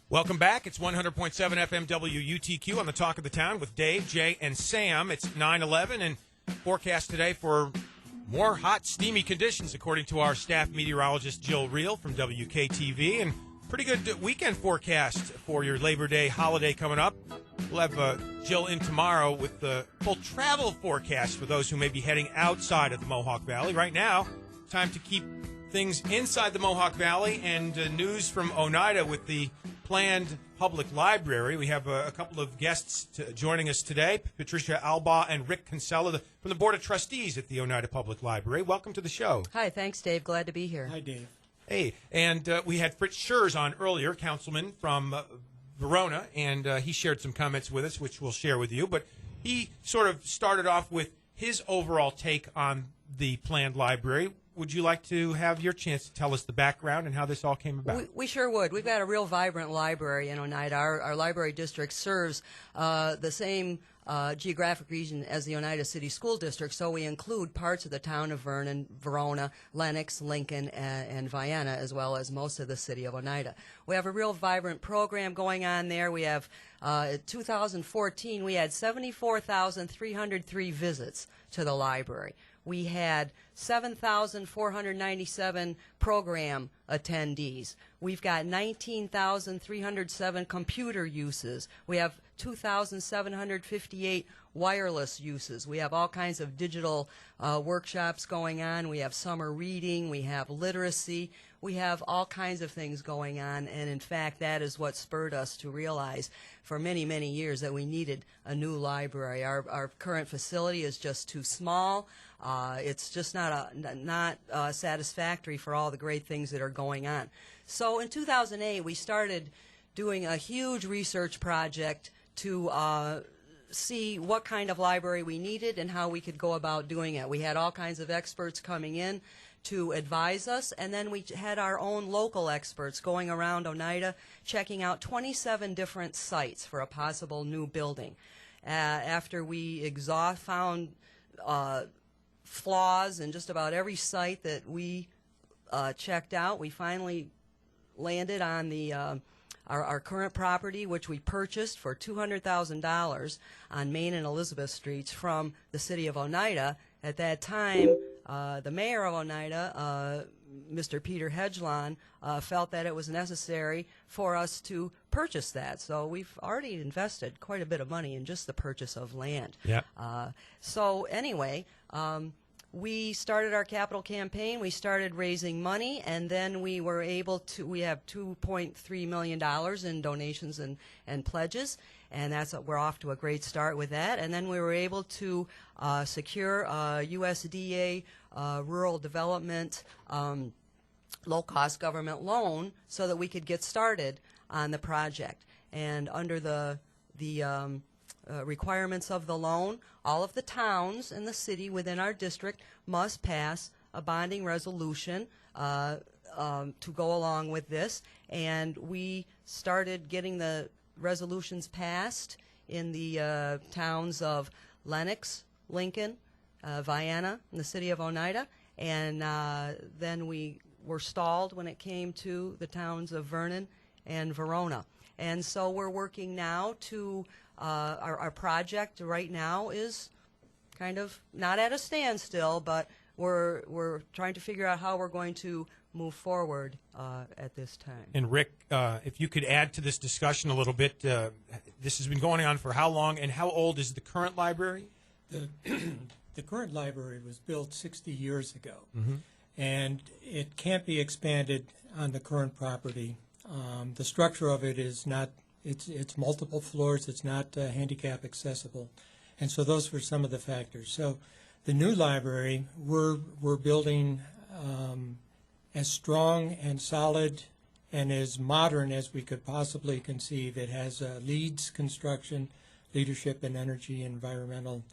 Welcome back. It's 100.7 FM WUTQ on the Talk of the Town with Dave, Jay, and Sam. It's 9/11 and forecast today for more hot, steamy conditions, according to our staff meteorologist, Jill Reel from WKTV. And pretty good weekend forecast for your Labor Day holiday coming up. We'll have Jill in tomorrow with the full travel forecast for those who may be heading outside of the Mohawk Valley. Right now, time to keep things inside the Mohawk Valley and news from Oneida with the planned public library. We have a couple of guests joining us today, Patricia Albaugh and Rick Kinsella from the Board of Trustees at the Oneida Public Library. Welcome to the show. Hi, thanks, Dave. Glad to be here. Hi, Dave. Hey, and we had Fritz Schurz on earlier, councilman from Verona, and he shared some comments with us, which we'll share with you. But he sort of started off with his overall take on the planned library. Would you like to have your chance to tell us the background and how this all came about? We sure would. We've got a real vibrant library in Oneida. Our library district serves the same geographic region as the Oneida City School District, so we include parts of the town of Vernon, Verona, Lenox, Lincoln, and Vienna, as well as most of the city of Oneida. We have a real vibrant program going on there. We have, in 2014, we had 74,303 visits to the library. We had 7,497 program attendees. We've got 19,307 computer uses. We have 2,758 wireless uses. We have all kinds of digital workshops going on. We have summer reading. We have literacy. We have all kinds of things going on, and in fact, that is what spurred us to realize for many, many years that we needed a new library. Our current facility is just too small. It's just not satisfactory for all the great things that are going on. So in 2008, we started doing a huge research project to see what kind of library we needed and how we could go about doing it. We had all kinds of experts coming in to advise us, and then we had our own local experts going around Oneida checking out 27 different sites for a possible new building. After we found flaws in just about every site that we checked out, we finally landed on the our current property, which we purchased for $200,000 on Main and Elizabeth Streets from the city of Oneida. At that time, the mayor of Oneida, Mr. Peter Hedgelon, felt that it was necessary for us to purchase that. So we've already invested quite a bit of money in just the purchase of land. Yeah. So anyway, we started our capital campaign. We started raising money, and then we were able to, we have $2.3 million in donations and pledges, and we're off to a great start with that. And then we were able to secure a USDA rural development low-cost government loan so that we could get started on the project. And under the requirements of the loan, all of the towns in the city within our district must pass a bonding resolution to go along with this. And we started getting the resolutions passed in the towns of Lenox, Lincoln, Vienna, and the city of Oneida. And then we were stalled when it came to the towns of Vernon and Verona. And so we're working now to our project right now is kind of not at a standstill, but we're trying to figure out how we're going to move forward at this time. And Rick, if you could add to this discussion a little bit, this has been going on for how long, and how old is the current library? The current library was built 60 years ago, Mm-hmm. and it can't be expanded on the current property. The structure of it is not, it's multiple floors, it's not handicap accessible. And so those were some of the factors. So the new library, we're building as strong and solid and as modern as we could possibly conceive. It has LEEDs construction, leadership in energy and environmental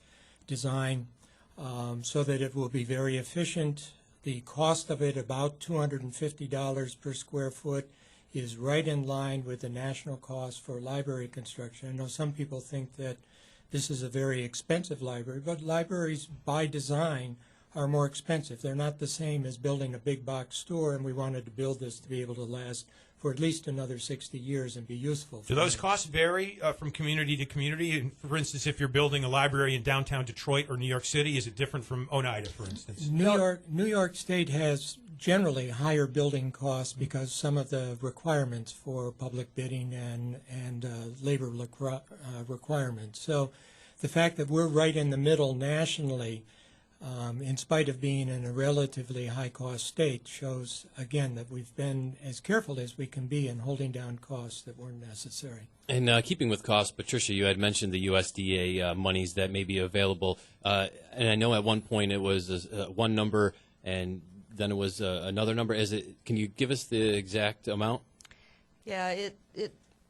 design, so that it will be very efficient. The cost of it, about $250 per square foot, is right in line with the national cost for library construction. I know some people think that this is a very expensive library, but libraries by design are more expensive. They're not the same as building a big box store, and we wanted to build this to be able to last for at least another 60 years and be useful. Do those costs vary from community to community? And for instance, if you're building a library in downtown Detroit or New York City, is it different from Oneida, for instance? New York State has generally higher building costs because some of the requirements for public bidding and labor requirements. So the fact that we're right in the middle nationally, in spite of being in a relatively high-cost state, shows, again, that we've been as careful as we can be in holding down costs that weren't necessary. And keeping with costs, Patricia, you had mentioned the USDA monies that may be available. And I know at one point it was one number, and then it was another number. Can you give us the exact amount? Yeah,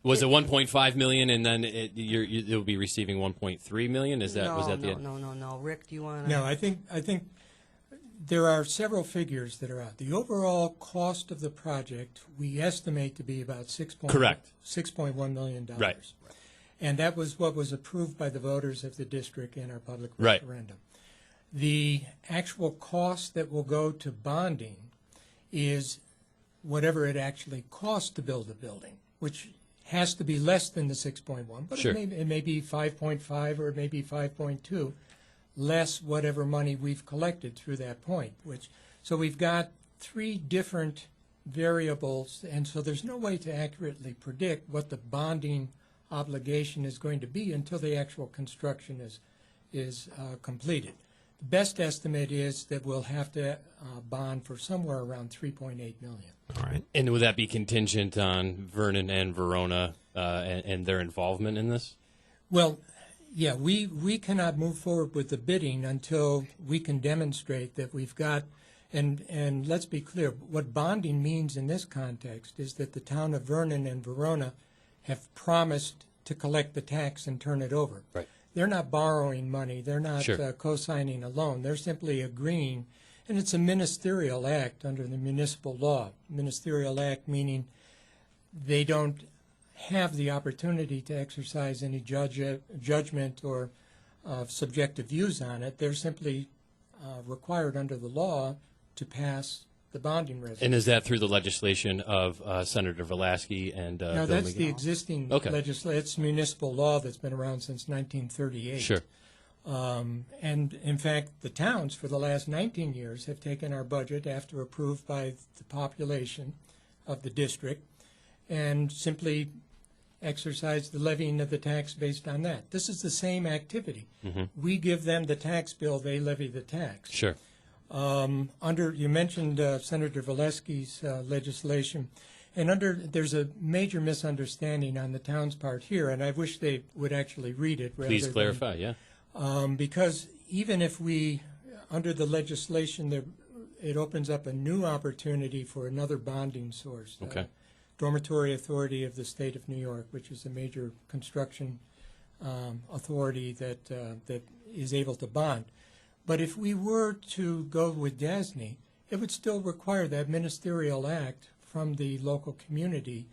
Was it 1.5 million, and then you'll be receiving 1.3 million? Was that the end? No. Rick, do you want to? No, I think there are several figures that are out. The overall cost of the project we estimate to be about $6.1 million. Right. And that was what was approved by the voters of the district in our public Right. referendum. The actual cost that will go to bonding is whatever it actually costs to build a building, which has to be less than the 6.1, but Sure. it may be 5.5 or it may be 5.2, less whatever money we've collected through that point. So we've got three different variables, and so there's no way to accurately predict what the bonding obligation is going to be until the actual construction is completed. The best estimate is that we'll have to bond for somewhere around $3.8 million. All right. And would that be contingent on Vernon and Verona and their involvement in this? Well, yeah, we cannot move forward with the bidding until we can demonstrate that we've got, and let's be clear, what bonding means in this context is that the town of Vernon and Verona have promised to collect the tax and turn it over. Right. They're not borrowing money. They're not Sure. co-signing a loan. They're simply agreeing, and it's a ministerial act under the municipal law. Ministerial act meaning they don't have the opportunity to exercise any judgment or subjective views on it. They're simply required under the law to pass the bonding resolution. And is that through the legislation of Senator Velasky and No, Bill that's McGee? the existing Okay. legislation. It's municipal law that's been around since 1938. Sure. And in fact, the towns for the last 19 years have taken our budget after approved by the population of the district and simply exercised the levying of the tax based on that. This is the same activity. Mm-hmm. We give them the tax bill, they levy the tax. Sure. You mentioned Senator Valesky's legislation, and there's a major misunderstanding on the town's part here, and I wish they would actually read it. Please clarify, yeah. Because even if under the legislation, it opens up a new opportunity for another bonding source. Okay. Dormitory Authority of the State of New York, which is a major construction authority that is able to bond. But if we were to go with DASNY, it would still require that ministerial act from the local community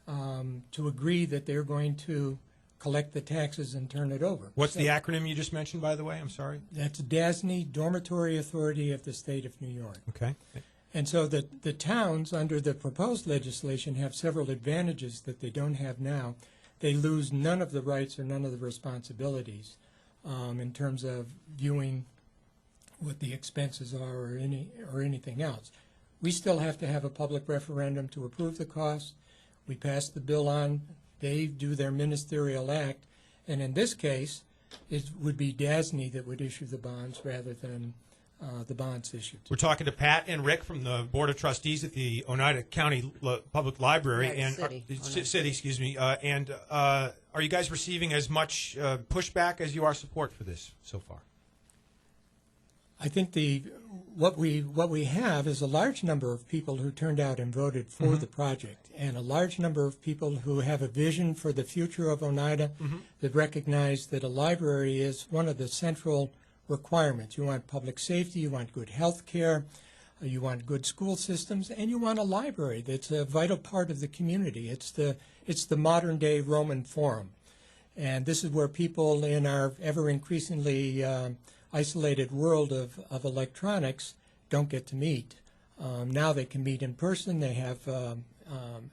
to agree that they're going to collect the taxes and turn it over. What's the acronym you just mentioned, by the way? I'm sorry. That's DASNY, Dormitory Authority of the State of New York. Okay. And so the towns, under the proposed legislation, have several advantages that they don't have now. They lose none of the rights or none of the responsibilities in terms of viewing what the expenses are or anything else. We still have to have a public referendum to approve the cost. We pass the bill on. They do their ministerial act. And in this case, it would be DASNY that would issue the bonds rather than the bonds issued. We're talking to Pat and Rick from the Board of Trustees at the Oneida County Public Library City, excuse me. And are you guys receiving as much pushback as you are support for this so far? I think what we have is a large number of people who turned out and voted for the project, and a large number of people who have a vision for the future of Oneida that recognize that a library is one of the central requirements. You want public safety, you want good health care, you want good school systems, and you want a library that's a vital part of the community. It's the modern day Roman Forum, and this is where people in our ever increasingly isolated world of electronics don't get to meet. Now they can meet in person. They have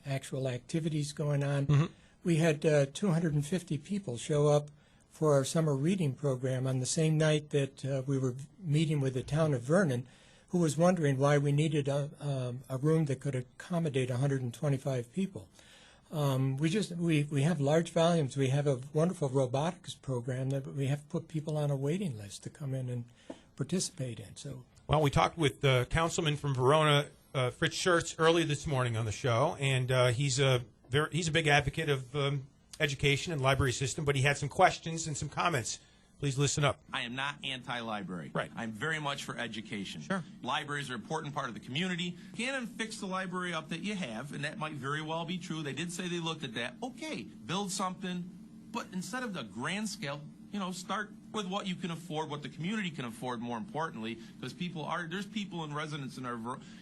actual activities going on. We had 250 people show up for our summer reading program on the same night that we were meeting with the town of Vernon, who was wondering why we needed a room that could accommodate 125 people. We have large volumes. We have a wonderful robotics program that we have to put people on a waiting list to come in and participate in. So, well, we talked with the councilman from Verona, Fritz Schertz, early this morning on the show, and he's a big advocate of education and library system, but he had some questions and some comments. Please listen up. I am not anti-library. Right. I'm very much for education. Sure. Libraries are an important part of the community. Can't fix the library up that you have, and that might very well be true. They did say they looked at that. Okay, build something, but instead of the grand scale, start with what you can afford, what the community can afford, more importantly, because there's people and residents in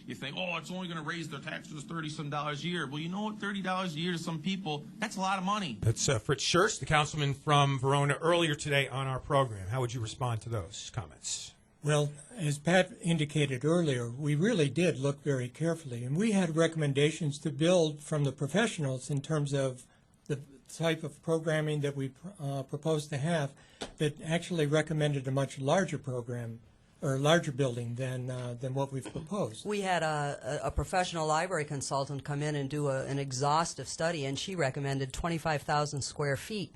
you think, oh, it's only going to raise their taxes $30-some a year. Well, you know what, $30 a year to some people, that's a lot of money. That's Fritz Schertz, the councilman from Verona, earlier today on our program. How would you respond to those comments? well, as Pat indicated earlier, we really did look very carefully, and we had recommendations to build from the professionals in terms of the type of programming that we proposed to have, that actually recommended a much larger program or larger building than what we've proposed. We had a professional library consultant come in and do an exhaustive study, and she recommended 25,000 square feet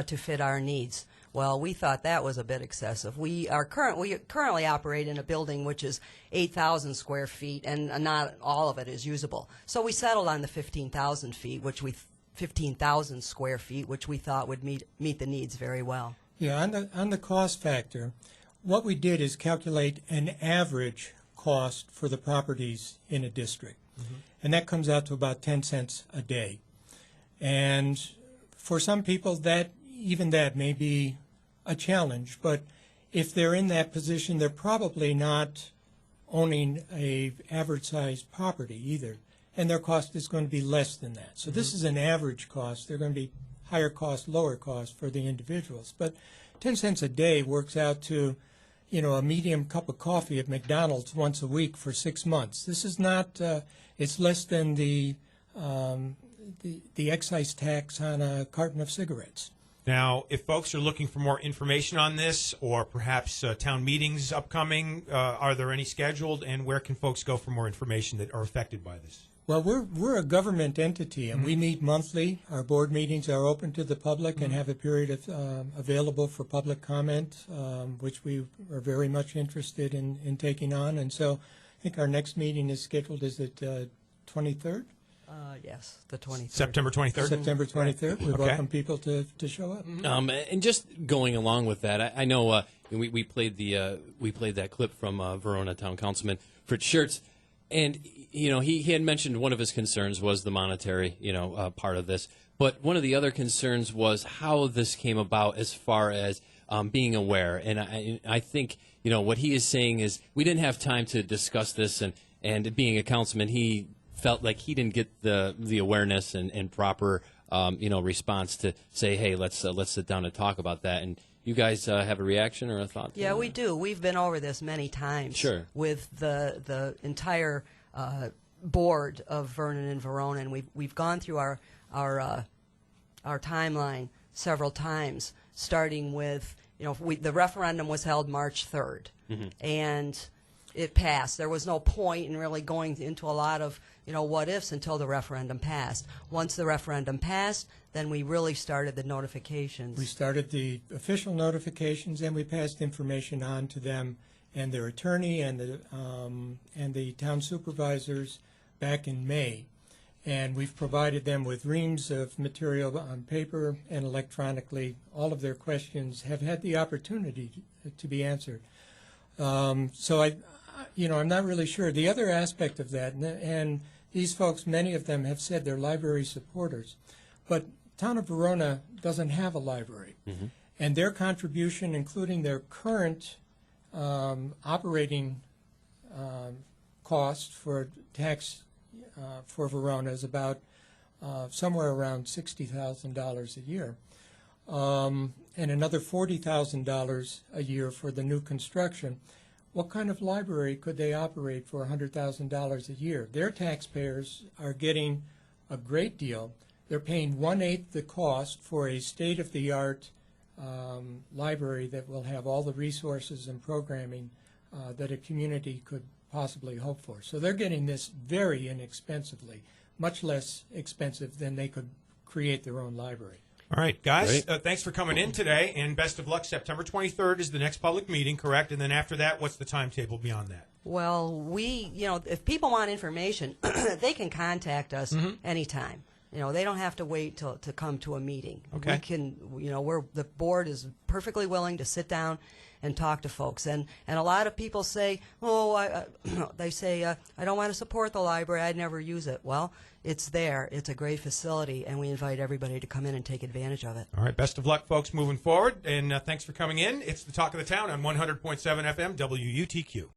to fit our needs. Well, we thought that was a bit excessive. We currently operate in a building which is 8,000 square feet, and not all of it is usable. So we settled on the 15,000 square feet, which we thought would meet the needs very well. Yeah, on the cost factor, what we did is calculate an average cost for the properties in a district, and that comes out to about 10 cents a day. And for some people, that may be a challenge, but if they're in that position, they're probably not owning a average-sized property either, and their cost is going to be less than that. So this is an average cost. They're going to be higher cost, lower cost for the individuals. But 10 cents a day works out to, a medium cup of coffee at McDonald's once a week for 6 months. This is not, it's less than the excise tax on a carton of cigarettes. Now, if folks are looking for more information on this, or perhaps town meetings upcoming, are there any scheduled, and where can folks go for more information that are affected by this? Well, we're a government entity, and we meet monthly. Our board meetings are open to the public and have a period of available for public comment, which we are very much interested in taking on. And so I think our next meeting is scheduled, is it 23rd? Yes, the 23rd. September 23rd? September 23rd. We Okay. welcome people to show up. And just going along with that, I know we played that clip from Verona Town Councilman Fritz Schertz, and he had mentioned one of his concerns was the monetary part of this, but one of the other concerns was how this came about as far as being aware. And I think what he is saying is we didn't have time to discuss this, and being a councilman, he felt like he didn't get the awareness and proper response to say, hey, let's sit down and talk about that. And you guys have a reaction or a thought? Yeah, we do. We've been over this many times. Sure. With the entire board of Vernon and Verona, and we've gone through our timeline several times, starting with the referendum was held March 3rd, and it passed. There was no point in really going into a lot of what ifs until the referendum passed. Once the referendum passed, then we really started the notifications. We started the official notifications, and we passed information on to them and their attorney and the town supervisors back in May. And we've provided them with reams of material on paper and electronically. All of their questions have had the opportunity to be answered. So I'm not really sure. The other aspect of that, and these folks, many of them have said they're library supporters, but Town of Verona doesn't have a library. And their contribution, including their current operating cost for tax for Verona, is about somewhere around $60,000 a year, and another $40,000 a year for the new construction. What kind of library could they operate for $100,000 a year? Their taxpayers are getting a great deal. They're paying 1/8 the cost for a state-of-the-art library that will have all the resources and programming that a community could possibly hope for. So they're getting this very inexpensively, much less expensive than they could create their own library. All right, guys, Great. thanks for coming in today, and best of luck. September 23rd is the next public meeting, correct? And then after that, what's the timetable beyond that? Well, if people want information, they can contact us anytime. They don't have to wait to come to a meeting. Okay. We can, the board is perfectly willing to sit down and talk to folks. And a lot of people say, they say, I don't want to support the library, I'd never use it. Well, it's there. It's a great facility, and we invite everybody to come in and take advantage of it. All right, best of luck, folks, moving forward, and thanks for coming in. It's the Talk of the Town on 100.7 FM WUTQ.